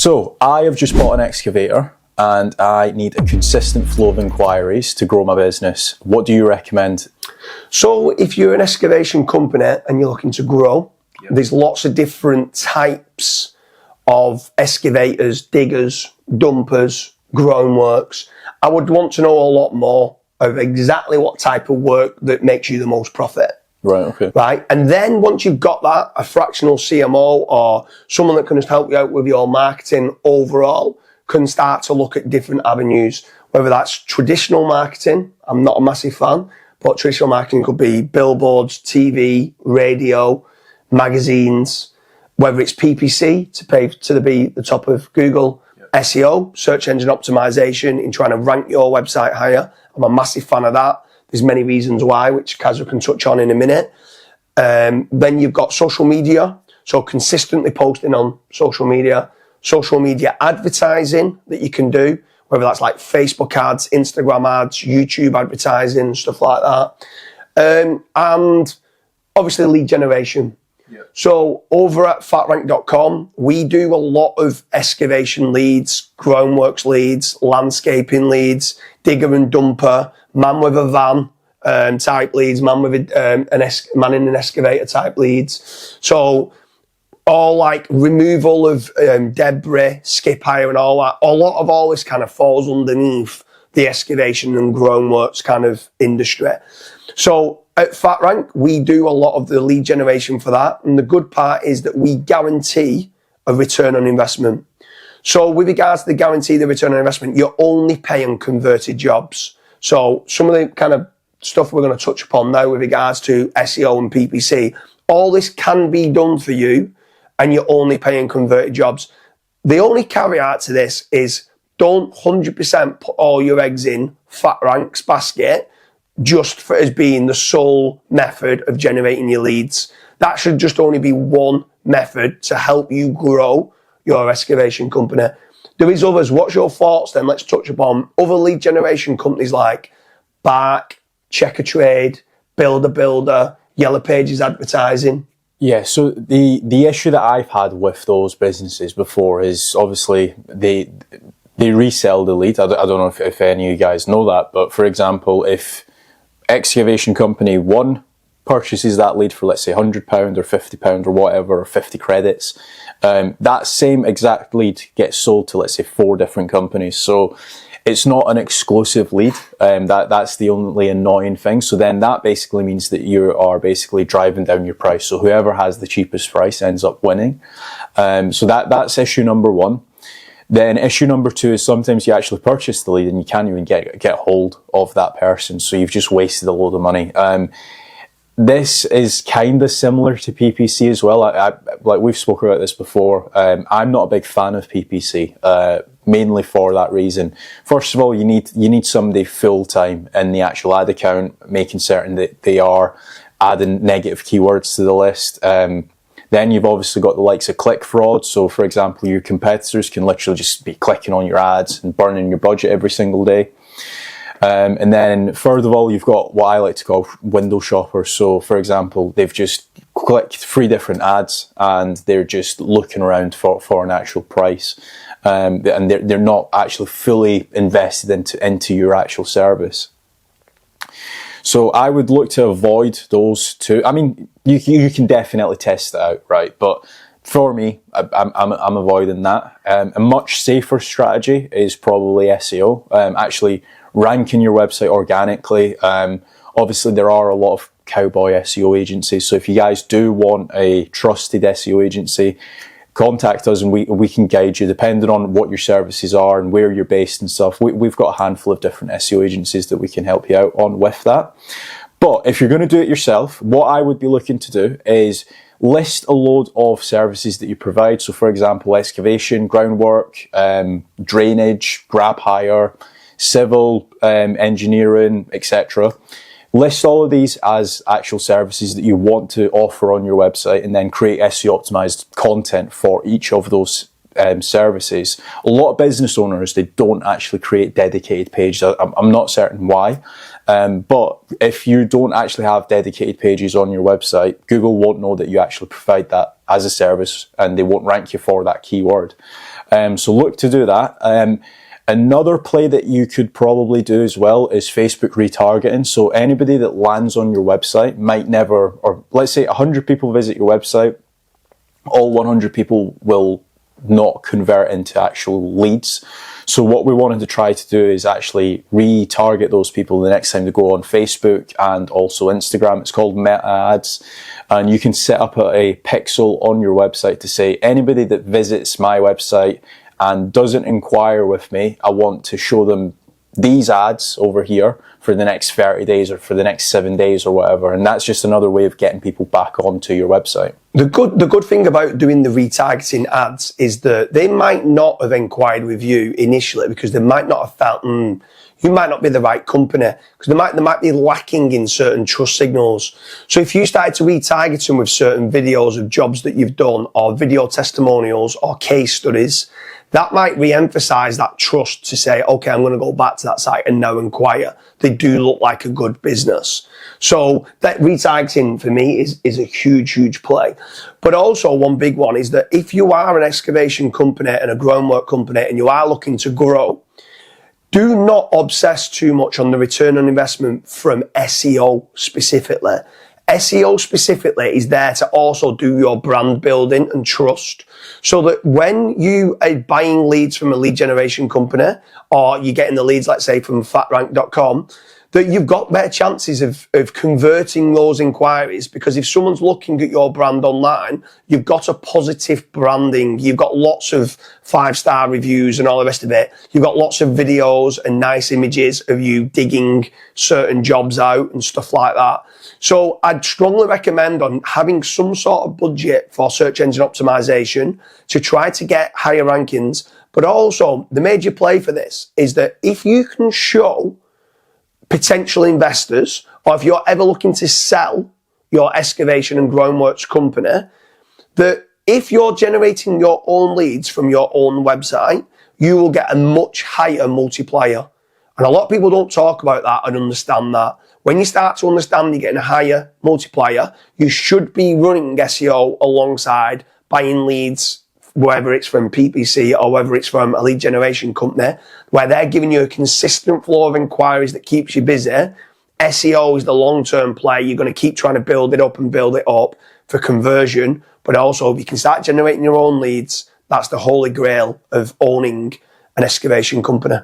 So I have just bought an excavator and I need a consistent flow of inquiries to grow my business. What do you recommend? So if you're an excavation company and you're looking to grow, there's lots of different types of excavators, diggers, dumpers, groundworks. I would want to know a lot more of exactly what type of work that makes you the most profit. Right, okay. Right, and then once you've got that, a fractional CMO or someone that can just help you out with your marketing overall can start to look at different avenues, whether that's traditional marketing. I'm not a massive fan, but traditional marketing could be billboards, TV, radio, magazines, whether it's PPC to pay to be the top of Google, SEO, search engine optimization, in trying to rank your website higher. I'm a massive fan of that. There's many reasons why, which Kaz can touch on in a minute. Then you've got social media, so consistently posting on social media advertising that you can do, whether that's like Facebook ads, Instagram ads, YouTube advertising, stuff like that. And obviously lead generation. So over at fatrank.com, we do a lot of excavation leads, groundworks leads, landscaping leads, digger and dumper, man with a van type leads, man with man in an excavator type leads. So all like removal of debris, skip hire and all that. A lot of all this kind of falls underneath the excavation and groundworks kind of industry. So at FatRank, we do a lot of the lead generation for that. And the good part is that we guarantee a return on investment. So with regards to the guarantee, the return on investment, you're only paying converted jobs. So some of the kind of stuff we're going to touch upon now with regards to SEO and PPC, all this can be done for you and you're only paying converted jobs. The only caveat to this is don't 100% put all your eggs in FatRank's basket just for as being the sole method of generating your leads. That should just only be one method to help you grow your excavation company. There is others. What's your thoughts then? Let's touch upon other lead generation companies like Bark, Checker Trade, Builder, Yellow Pages Advertising. Yeah, so the issue that I've had with those businesses before is obviously they resell the lead. I don't know if any of you guys know that, but for example, if excavation company 1 purchases that lead for, let's say, £100 or £50 or whatever, or 50 credits, that same exact lead gets sold to, let's say, 4 different companies. So it's not an exclusive lead. That's the only annoying thing. So then that basically means that you are basically driving down your price. So whoever has the cheapest price ends up winning. So that's issue number 1. Then issue number 2 is sometimes you actually purchase the lead and you can't even get hold of that person. So you've just wasted a load of money. This is kind of similar to PPC as well. Like we've spoken about this before. I'm not a big fan of PPC, mainly for that reason. First of all, you need somebody full time in the actual ad account, making certain that they are adding negative keywords to the list. Then you've obviously got the likes of click fraud. So for example, your competitors can literally just be clicking on your ads and burning your budget every single day. And then further of all, you've got what I like to call window shoppers. So for example, they've just clicked 3 different ads and they're just looking around for an actual price. And they're not actually fully invested into your actual service. So I would look to avoid those 2. I mean, you can definitely test it out, right? But for me, I'm avoiding that. A much safer strategy is probably SEO. Actually ranking your website organically. Obviously, there are a lot of cowboy SEO agencies. So if you guys do want a trusted SEO agency, contact us and we can guide you depending on what your services are and where you're based and stuff. We've got a handful of different SEO agencies that we can help you out on with that. But if you're going to do it yourself, what I would be looking to do is list a load of services that you provide. So for example, excavation, groundwork, drainage, grab hire, civil, engineering, etc. List all of these as actual services that you want to offer on your website and then create SEO optimized content for each of those services. A lot of business owners, they don't actually create dedicated pages. I'm not certain why, but if you don't actually have dedicated pages on your website, Google won't know that you actually provide that as a service and they won't rank you for that keyword. So look to do that. Another play that you could probably do as well is Facebook retargeting. So anybody that lands on your website might never, or let's say 100 people visit your website, all 100 people will not convert into actual leads. So what we wanted to try to do is actually retarget those people the next time they go on Facebook and also Instagram. It's called meta ads. And you can set up a pixel on your website to say, anybody that visits my website and doesn't inquire with me, I want to show them these ads over here for the next 30 days or for the next 7 days or whatever. And that's just another way of getting people back onto your website. The good thing about doing the retargeting ads is that they might not have inquired with you initially because they might not have felt, you might not be the right company, because they might be lacking in certain trust signals. So if you started to retarget them with certain videos of jobs that you've done, or video testimonials or case studies, that might re-emphasize that trust to say, okay, I'm going to go back to that site and now inquire. They do look like a good business. So that retargeting for me is a huge play. But also one big one is that if you are an excavation company and a groundwork company and you are looking to grow, do not obsess too much on the return on investment from SEO specifically. SEO specifically is there to also do your brand building and trust, so that when you are buying leads from a lead generation company, or you're getting the leads, let's say from fatrank.com, that you've got better chances of converting those inquiries, because if someone's looking at your brand online, you've got a positive branding, you've got lots of 5-star reviews and all the rest of it, you've got lots of videos and nice images of you digging certain jobs out and stuff like that. So I'd strongly recommend on having some sort of budget for search engine optimization to try to get higher rankings. But also the major play for this is that if you can show potential investors, or if you're ever looking to sell your excavation and groundworks company, that if you're generating your own leads from your own website, you will get a much higher multiplier. And a lot of people don't talk about that and understand that. When you start to understand you're getting a higher multiplier, you should be running SEO alongside buying leads, whether it's from PPC or whether it's from a lead generation company, where they're giving you a consistent flow of inquiries that keeps you busy. SEO is the long-term play. You're going to keep trying to build it up for conversion. But also, if you can start generating your own leads, that's the holy grail of owning an excavation company.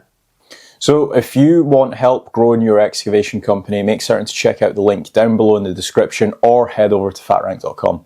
So if you want help growing your excavation company, make certain to check out the link down below in the description or head over to fatrank.com.